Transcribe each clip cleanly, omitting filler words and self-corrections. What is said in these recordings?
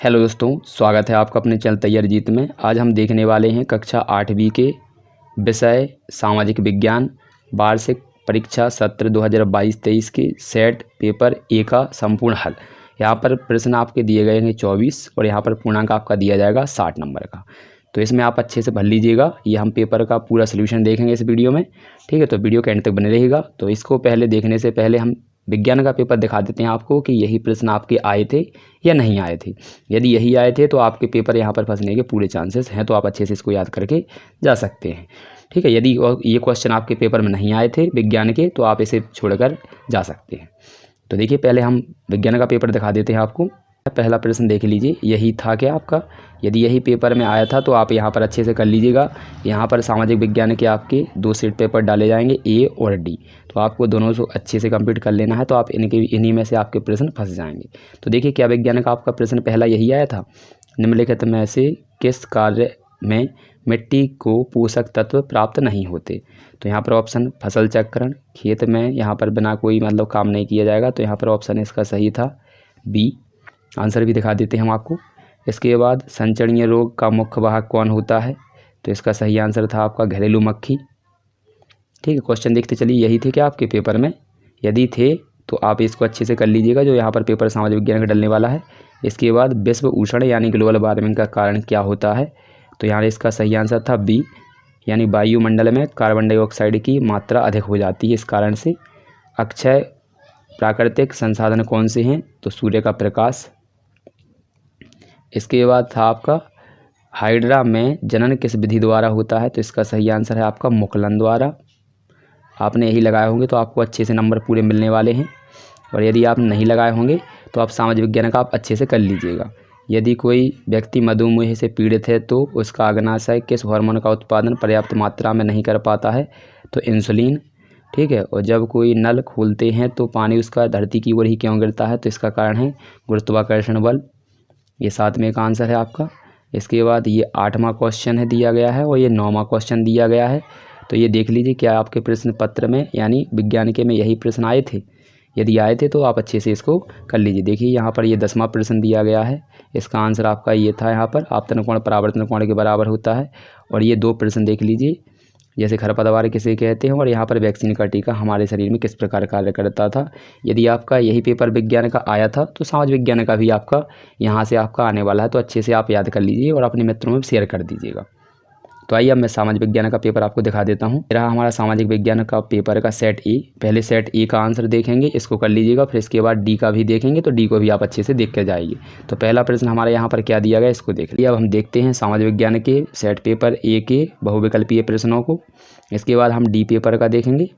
Hello दोस्तों, स्वागत है आपका अपने चैनल तैयार जीत में। आज हम देखने वाले हैं कक्षा 8वीं के विषय सामाजिक विज्ञान वार्षिक परीक्षा सत्र 2022-23 के सेट पेपर ए का संपूर्ण हल। यहाँ पर प्रश्न आपके दिए गए हैं 24 और यहाँ पर पूर्णांक आपका दिया जाएगा 60 नंबर का। तो इसमें आप अच्छे से भर लीजिएगा। ये हम पेपर का पूरा सोल्यूशन देखेंगे इस वीडियो में, ठीक है। तो वीडियो के एंड तक बने रहेगा। तो इसको पहले देखने से पहले हम विज्ञान का पेपर दिखा देते हैं आपको कि यही प्रश्न आपके आए थे या नहीं आए थे। यदि यही आए थे तो आपके पेपर यहाँ पर फंसने के पूरे चांसेस हैं, तो आप अच्छे से इसको याद करके जा सकते हैं, ठीक है। यदि ये क्वेश्चन आपके पेपर में नहीं आए थे विज्ञान के तो आप इसे छोड़कर जा सकते हैं। तो देखिए, पहले हम विज्ञान का पेपर दिखा देते हैं आपको। पहला प्रश्न देख लीजिए, यही था क्या आपका। यदि यही पेपर में आया था तो आप यहाँ पर अच्छे से कर लीजिएगा। यहाँ पर सामाजिक विज्ञान के आपके 2 सेट पेपर डाले जाएंगे, ए और डी। तो आपको दोनों को अच्छे से कंप्लीट कर लेना है, तो आप इन्हीं में से आपके प्रश्न फंस जाएंगे। तो देखिए, क्या विज्ञान का आपका प्रश्न पहला यही आया था। निम्नलिखित में से किस कार्य में मिट्टी को पोषक तत्व प्राप्त नहीं होते। तो यहाँ पर ऑप्शन फसल चक्रण, खेत में यहाँ पर बिना कोई काम नहीं किया जाएगा। तो यहाँ पर ऑप्शन इसका सही था बी। आंसर भी दिखा देते हैं हम आपको। इसके बाद संचरणीय रोग का मुख्य वाहक कौन होता है। तो इसका सही आंसर था आपका घरेलू मक्खी, ठीक है। क्वेश्चन देखते चलिए, यही थे क्या आपके पेपर में। यदि थे तो आप इसको अच्छे से कर लीजिएगा, जो यहाँ पर पेपर समाज विज्ञान का डलने वाला है। इसके बाद विश्व उष्ण यानी ग्लोबल वार्मिंग का कारण क्या होता है। तो यहाँ इसका सही आंसर था बी, यानी वायुमंडल में कार्बन डाइऑक्साइड की मात्रा अधिक हो जाती है, इस कारण से। अक्षय प्राकृतिक संसाधन कौन से हैं। तो सूर्य का प्रकाश। इसके बाद था आपका हाइड्रा में जनन किस विधि द्वारा होता है। तो इसका सही आंसर है आपका मुकुलन द्वारा। आपने यही लगाए होंगे तो आपको अच्छे से नंबर पूरे मिलने वाले हैं, और यदि आप नहीं लगाए होंगे तो आप सामाजिक विज्ञान का आप अच्छे से कर लीजिएगा। यदि कोई व्यक्ति मधुमेह से पीड़ित है तो उसका अग्नाशय किस हार्मोन का उत्पादन पर्याप्त मात्रा में नहीं कर पाता है। तो इंसुलिन, ठीक है। और जब कोई नल खोलते हैं तो पानी उसका धरती की ओर ही क्यों गिरता है। तो इसका कारण है गुरुत्वाकर्षण बल। ये 7वें का आंसर है आपका। इसके बाद ये 8वां क्वेश्चन है दिया गया है, और ये 9वां क्वेश्चन दिया गया है। तो ये देख लीजिए, क्या आपके प्रश्न पत्र में यानी विज्ञान के में यही प्रश्न आए थे। यदि आए थे तो आप अच्छे से इसको कर लीजिए। देखिए, यहाँ पर ये 10वां प्रश्न दिया गया है। इसका आंसर आपका ये था, यहाँ पर आपतन कोण परावर्तन कोण के बराबर होता है। और ये 2 प्रश्न देख लीजिए, जैसे खरपतवार किसे कहते हैं, और यहाँ पर वैक्सीन का टीका हमारे शरीर में किस प्रकार कार्य करता था। यदि आपका यही पेपर विज्ञान का आया था तो समाज विज्ञान का भी आपका यहाँ से आपका आने वाला है। तो अच्छे से आप याद कर लीजिए और अपने मित्रों में शेयर कर दीजिएगा। तो आइए अब मैं सामाजिक विज्ञान का पेपर आपको दिखा देता हूँ। रहा हमारा सामाजिक विज्ञान का पेपर का सेट ए। पहले सेट ए का आंसर देखेंगे, इसको कर लीजिएगा। फिर इसके बाद डी का भी देखेंगे, तो डी को भी आप अच्छे से देख कर जाइए। तो पहला प्रश्न हमारे यहाँ पर क्या दिया गया, इसको देख लीजिए। अब हम देखते हैं सामाजिक विज्ञान के सेट पेपर ए के बहुविकल्पीय प्रश्नों को। इसके बाद हम डी पेपर का देखेंगे।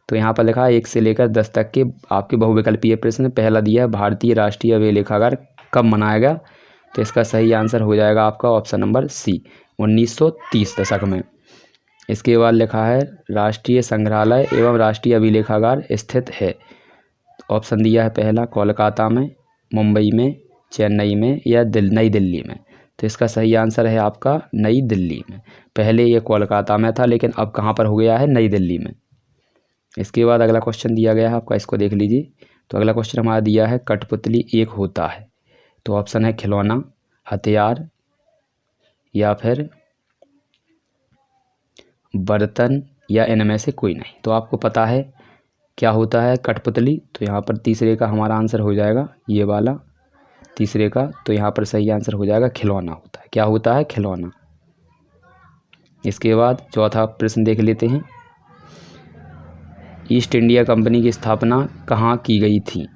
तो यहाँ पर लिखा है 1 से लेकर 10 तक के आपके बहुविकल्पीय प्रश्न। पहला दिया है भारतीय राष्ट्रीय अभिलेखागार कब मनाया गया। तो इसका सही आंसर हो जाएगा आपका ऑप्शन नंबर सी, 1930 दशक में। इसके बाद लिखा है राष्ट्रीय संग्रहालय एवं राष्ट्रीय अभिलेखागार स्थित है। ऑप्शन दिया है पहला कोलकाता में, मुंबई में, चेन्नई में या नई दिल्ली में। तो इसका सही आंसर है आपका नई दिल्ली में। पहले ये कोलकाता में था, लेकिन अब कहाँ पर हो गया है, नई दिल्ली में। इसके बाद अगला क्वेश्चन दिया गया है आपका, इसको देख लीजिए। तो अगला क्वेश्चन हमारा दिया है कठपुतली एक होता है। तो ऑप्शन है खिलौना, हथियार या फिर बर्तन, या इनमें से कोई नहीं। तो आपको पता है क्या होता है कठपुतली। तो यहाँ पर तीसरे का हमारा आंसर हो जाएगा ये वाला, तीसरे का। तो यहाँ पर सही आंसर हो जाएगा खिलौना होता है। क्या होता है, खिलौना। इसके बाद चौथा प्रश्न देख लेते हैं। ईस्ट इंडिया कंपनी की स्थापना कहाँ की गई थी।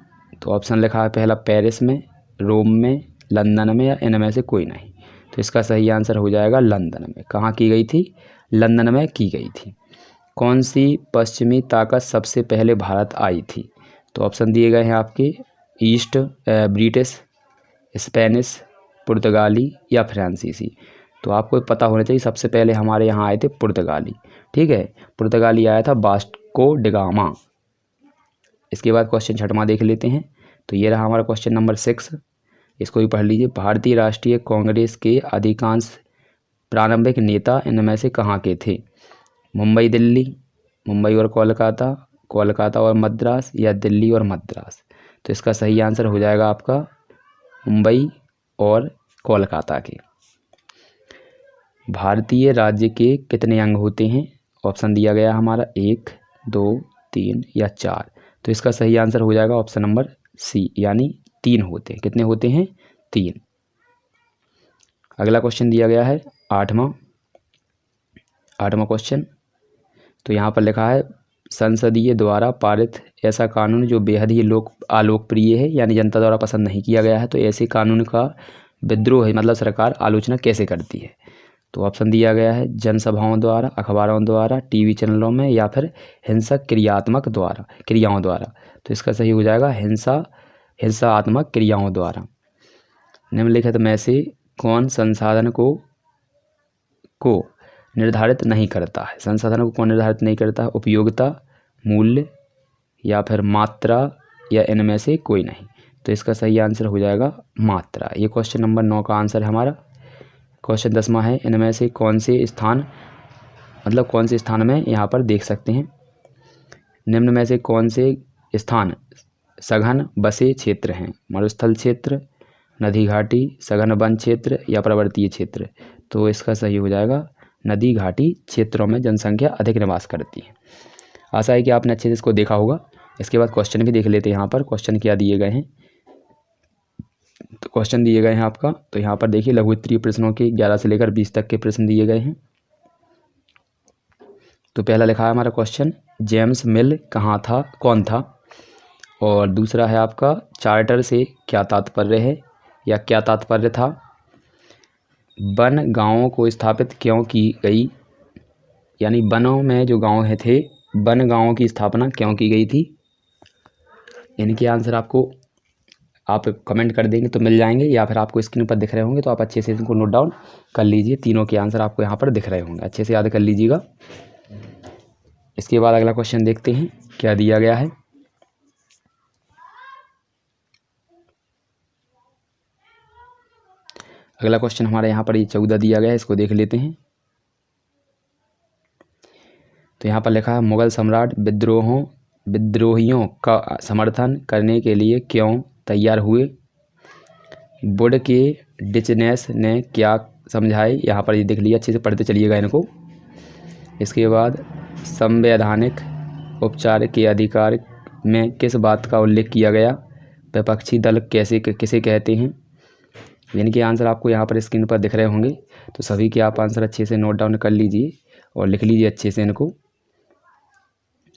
तो ऑप्शन लिखा है पहला पेरिस में, रोम में, लंदन में या इनमें से कोई नहीं। तो इसका सही आंसर हो जाएगा लंदन में। कहाँ की गई थी, लंदन में की गई थी। कौन सी पश्चिमी ताकत सबसे पहले भारत आई थी। तो ऑप्शन दिए गए हैं आपके ईस्ट ब्रिटिश, स्पेनिश, पुर्तगाली या फ्रांसीसी। तो आपको पता होना चाहिए, सबसे पहले हमारे यहाँ आए थे पुर्तगाली, ठीक है। पुर्तगाली आया था वास्को ड गामा। इसके बाद क्वेश्चन 6वां देख लेते हैं। तो ये रहा हमारा क्वेश्चन नंबर 6, इसको भी पढ़ लीजिए। भारतीय राष्ट्रीय कांग्रेस के अधिकांश प्रारंभिक नेता इनमें से कहाँ के थे। मुंबई दिल्ली, मुंबई और कोलकाता, कोलकाता और मद्रास या दिल्ली और मद्रास। तो इसका सही आंसर हो जाएगा आपका मुंबई और कोलकाता के। भारतीय राज्य के कितने अंग होते हैं? ऑप्शन दिया गया हमारा 1, 2, 3 या 4। तो इसका सही आंसर हो जाएगा ऑप्शन नंबर सी, यानी 3 होते हैं। कितने होते हैं? 3। अगला क्वेश्चन दिया गया है आठवां क्वेश्चन। तो यहाँ पर लिखा है संसदीय द्वारा पारित ऐसा कानून जो बेहद ही अलोकप्रिय है, यानी जनता द्वारा पसंद नहीं किया गया है, तो ऐसे कानून का विद्रोह है मतलब सरकार आलोचना कैसे करती है? तो ऑप्शन दिया गया है जनसभाओं द्वारा, अखबारों द्वारा, टीवी चैनलों में या फिर हिंसक क्रियाओं द्वारा। तो इसका सही हो जाएगा हिंसात्मक क्रियाओं द्वारा। निम्नलिखित में से कौन संसाधन को निर्धारित नहीं करता है? संसाधनों को कौन निर्धारित नहीं करता है? उपयोगिता, मूल्य या फिर मात्रा, या इनमें से कोई नहीं। तो इसका सही आंसर हो जाएगा मात्रा। ये क्वेश्चन नंबर 9 का आंसर है हमारा। क्वेश्चन 10वां है इनमें से कौन से स्थान में यहाँ पर देख सकते हैं, निम्न में से कौन से स्थान सघन बसे क्षेत्र हैं? मरुस्थल क्षेत्र, नदी घाटी, सघन वन क्षेत्र या पर्वतीय क्षेत्र। तो इसका सही हो जाएगा नदी घाटी क्षेत्रों में जनसंख्या अधिक निवास करती है। आशा है कि आपने अच्छे से इसको देखा होगा। इसके बाद क्वेश्चन भी देख लेते हैं। यहाँ पर क्वेश्चन क्या दिए गए हैं? तो क्वेश्चन दिए गए हैं आपका, तो यहाँ पर देखिए लघु उत्तरीय प्रश्नों के 11 से लेकर 20 तक के प्रश्न दिए गए हैं। तो पहला लिखा है हमारा क्वेश्चन, जेम्स मिल कौन था? और दूसरा है आपका चार्टर से क्या तात्पर्य है या क्या तात्पर्य था? वन गांवों को स्थापित क्यों की गई, यानी वनों में जो गांव थे, वन गांवों की स्थापना क्यों की गई थी? इनके आंसर आप कमेंट कर देंगे तो मिल जाएंगे, या फिर आपको स्क्रीन पर दिख रहे होंगे तो आप अच्छे से इनको नोट डाउन कर लीजिए। तीनों के आंसर आपको यहाँ पर दिख रहे होंगे, अच्छे से याद कर लीजिएगा। इसके बाद अगला क्वेश्चन देखते हैं क्या दिया गया है। अगला क्वेश्चन हमारे यहाँ पर ये 14 दिया गया है, इसको देख लेते हैं। तो यहाँ पर लिखा है मुगल सम्राट विद्रोहियों का समर्थन करने के लिए क्यों तैयार हुए? वुड के डिचनेस ने क्या समझाए? यहाँ पर ये देख लीजिए, अच्छे से पढ़ते चलिएगा इनको। इसके बाद संवैधानिक उपचार के अधिकार में किस बात का उल्लेख किया गया? विपक्षी दल किसे कहते हैं? इनके आंसर आपको यहाँ पर स्क्रीन पर दिख रहे होंगे, तो सभी के आप आंसर अच्छे से नोट डाउन कर लीजिए और लिख लीजिए अच्छे से इनको।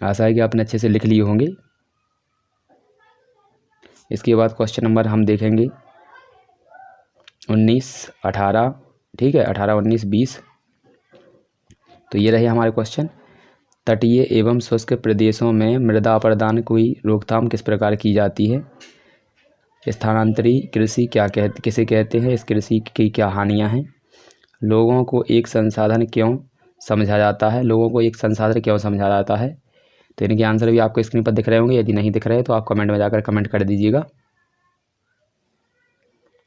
आशा है कि आपने अच्छे से लिख लिए होंगे। इसके बाद क्वेश्चन नंबर हम देखेंगे 19, 18, ठीक है, 18, 19, 20। तो ये रहे हमारे क्वेश्चन। तटीय एवं शुष्क प्रदेशों में मृदा अपरदन की रोकथाम किस प्रकार की जाती है? स्थानांतरी कृषि किसे कहते हैं? इस कृषि की क्या हानियाँ हैं? लोगों को एक संसाधन क्यों समझा जाता है? तो इनके आंसर भी आपको स्क्रीन पर दिख रहे होंगे। यदि नहीं दिख रहे तो आप कमेंट में जाकर कमेंट कर दीजिएगा।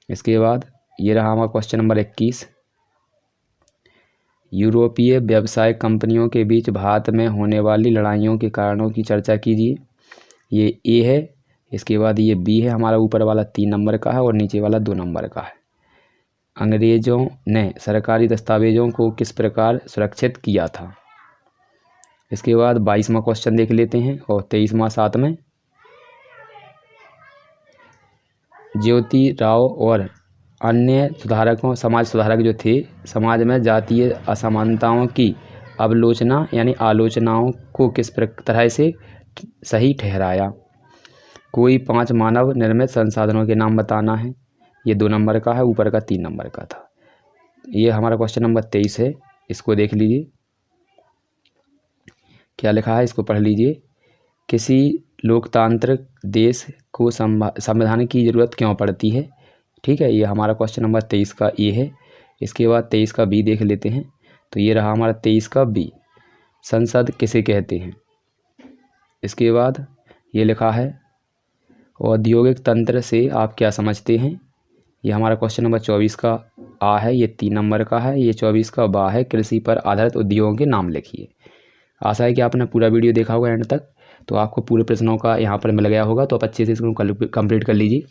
इसके बाद ये रहा हमारा क्वेश्चन नंबर 21। यूरोपीय व्यवसायिक कंपनियों के बीच भारत में होने वाली लड़ाइयों के कारणों की चर्चा कीजिए। ये ए है। इसके बाद ये बी है, हमारा ऊपर वाला 3 नंबर का है और नीचे वाला 2 नंबर का है। अंग्रेजों ने सरकारी दस्तावेजों को किस प्रकार सुरक्षित किया था? इसके बाद 22वां क्वेश्चन देख लेते हैं और 23वां साथ में। ज्योतिराव और अन्य समाज सुधारक जो थे, समाज में जातीय असमानताओं की अवलोचना यानी आलोचनाओं को किस तरह से सही ठहराया? कोई 5 मानव निर्मित संसाधनों के नाम बताना है। ये 2 नंबर का है, ऊपर का 3 नंबर का था। ये हमारा क्वेश्चन नंबर 23 है, इसको देख लीजिए क्या लिखा है, इसको पढ़ लीजिए। किसी लोकतांत्रिक देश को संविधान की ज़रूरत क्यों पड़ती है? ठीक है, ये हमारा क्वेश्चन नंबर 23 का ए है। इसके बाद 23 का बी देख लेते हैं। तो ये रहा हमारा 23 का बी, संसद किसे कहते हैं? इसके बाद ये लिखा है औद्योगिक तंत्र से आप क्या समझते हैं? ये हमारा क्वेश्चन नंबर 24 का आ है, ये 3 नंबर का है। ये 24 का बा है, कृषि पर आधारित उद्योगों के नाम लिखिए। आशा है कि आपने पूरा वीडियो देखा होगा एंड तक, तो आपको पूरे प्रश्नों का यहाँ पर मिल गया होगा। तो आप अच्छे से इसको कंप्लीट कर लीजिए।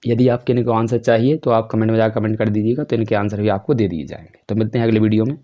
यदि आपके इनको आंसर चाहिए तो आप कमेंट में जाकर कमेंट कर दीजिएगा, तो इनके आंसर भी आपको दे दिए जाएंगे। तो मिलते हैं अगले वीडियो में।